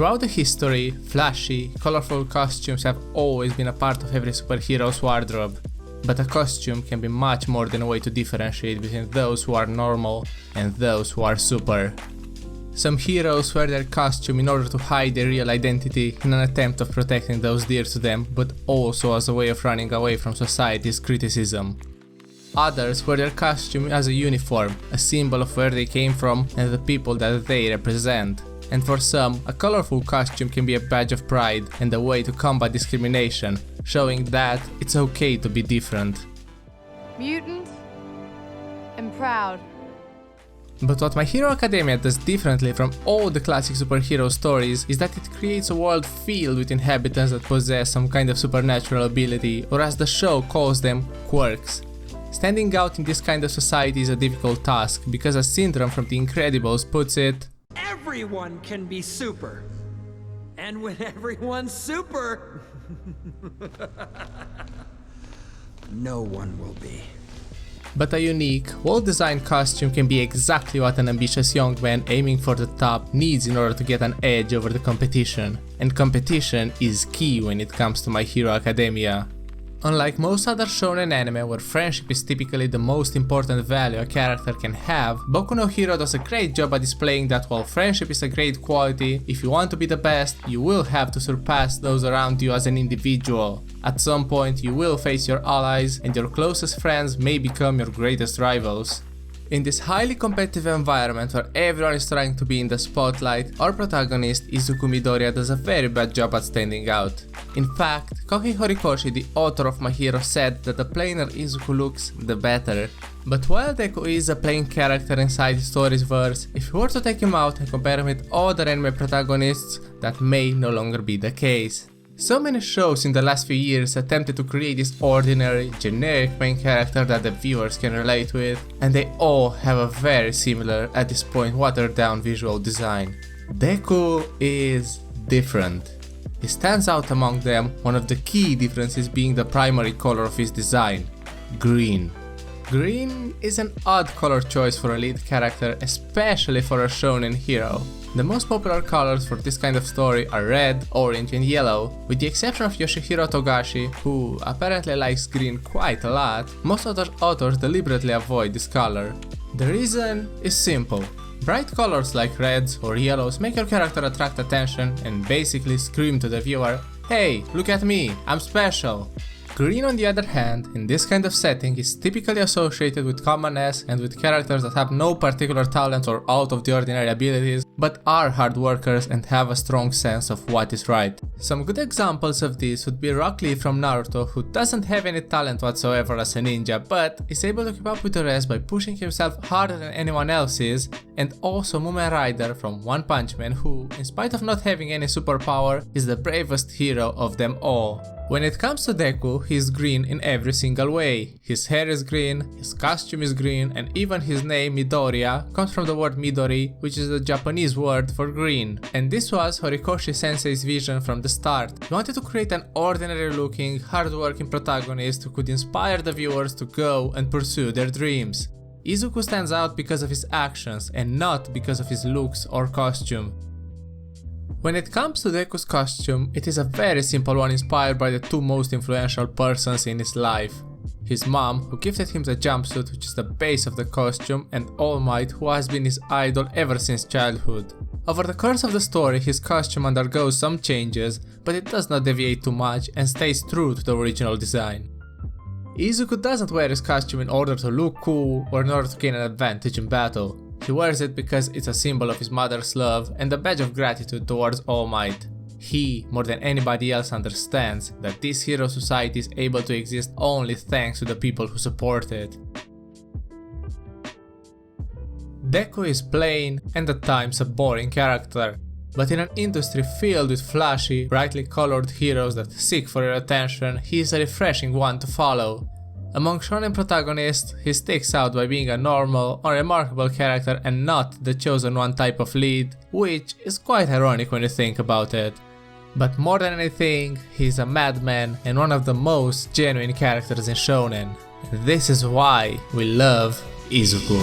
Throughout the history, flashy, colorful costumes have always been a part of every superhero's wardrobe. But a costume can be much more than a way to differentiate between those who are normal and those who are super. Some heroes wear their costume in order to hide their real identity in an attempt of protecting those dear to them, but also as a way of running away from society's criticism. Others wear their costume as a uniform, a symbol of where they came from and the people that they represent. And for some, a colorful costume can be a badge of pride and a way to combat discrimination, showing that it's okay to be different. Mutant and proud. But what My Hero Academia does differently from all the classic superhero stories is that it creates a world filled with inhabitants that possess some kind of supernatural ability, or as the show calls them, quirks. Standing out in this kind of society is a difficult task, because as Syndrome from The Incredibles puts it, everyone can be super. And when everyone's super, no one will be. But a unique, well-designed costume can be exactly what an ambitious young man aiming for the top needs in order to get an edge over the competition. And competition is key when it comes to My Hero Academia. Unlike most other shonen anime where friendship is typically the most important value a character can have, Boku no Hero does a great job at displaying that while friendship is a great quality, if you want to be the best, you will have to surpass those around you as an individual. At some point you will face your allies, and your closest friends may become your greatest rivals. In this highly competitive environment where everyone is trying to be in the spotlight, our protagonist Izuku Midoriya does a very bad job at standing out. In fact, Kohi Horikoshi, the author of My Hero, said that the plainer Izuku looks, the better. But while Deku is a plain character inside the story's verse, if you were to take him out and compare him with other anime protagonists, that may no longer be the case. So many shows in the last few years attempted to create this ordinary, generic main character that the viewers can relate with, and they all have a very similar, at this point watered down visual design. Deku is different. He stands out among them, one of the key differences being the primary color of his design, green. Green is an odd color choice for a lead character, especially for a shonen hero. The most popular colors for this kind of story are red, orange and yellow. With the exception of Yoshihiro Togashi, who apparently likes green quite a lot, most other authors deliberately avoid this color. The reason is simple. Bright colors like reds or yellows make your character attract attention and basically scream to the viewer, "Hey, look at me, I'm special!" Green, on the other hand, in this kind of setting is typically associated with commonness and with characters that have no particular talent or out of the ordinary abilities, but are hard workers and have a strong sense of what is right. Some good examples of this would be Rock Lee from Naruto, who doesn't have any talent whatsoever as a ninja, but is able to keep up with the rest by pushing himself harder than anyone else is, and also Mumen Rider from One Punch Man, who, in spite of not having any superpower, is the bravest hero of them all. When it comes to Deku, he is green in every single way. His hair is green, his costume is green, and even his name Midoriya comes from the word Midori, which is the Japanese word for green. And this was Horikoshi Sensei's vision from the start. He wanted to create an ordinary looking, hard-working protagonist who could inspire the viewers to go and pursue their dreams. Izuku stands out because of his actions and not because of his looks or costume. When it comes to Deku's costume, it is a very simple one inspired by the two most influential persons in his life. His mom, who gifted him the jumpsuit which is the base of the costume, and All Might, who has been his idol ever since childhood. Over the course of the story, his costume undergoes some changes, but it does not deviate too much and stays true to the original design. Izuku doesn't wear his costume in order to look cool or in order to gain an advantage in battle. He wears it because it's a symbol of his mother's love and a badge of gratitude towards All Might. He, more than anybody else, understands that this hero society is able to exist only thanks to the people who support it. Deku is plain and at times a boring character, but in an industry filled with flashy, brightly colored heroes that seek for your attention, he is a refreshing one to follow. Among shonen protagonists, he sticks out by being a normal, unremarkable character and not the chosen one type of lead, which is quite ironic when you think about it. But more than anything, he's a madman and one of the most genuine characters in shonen. This is why we love Izuku.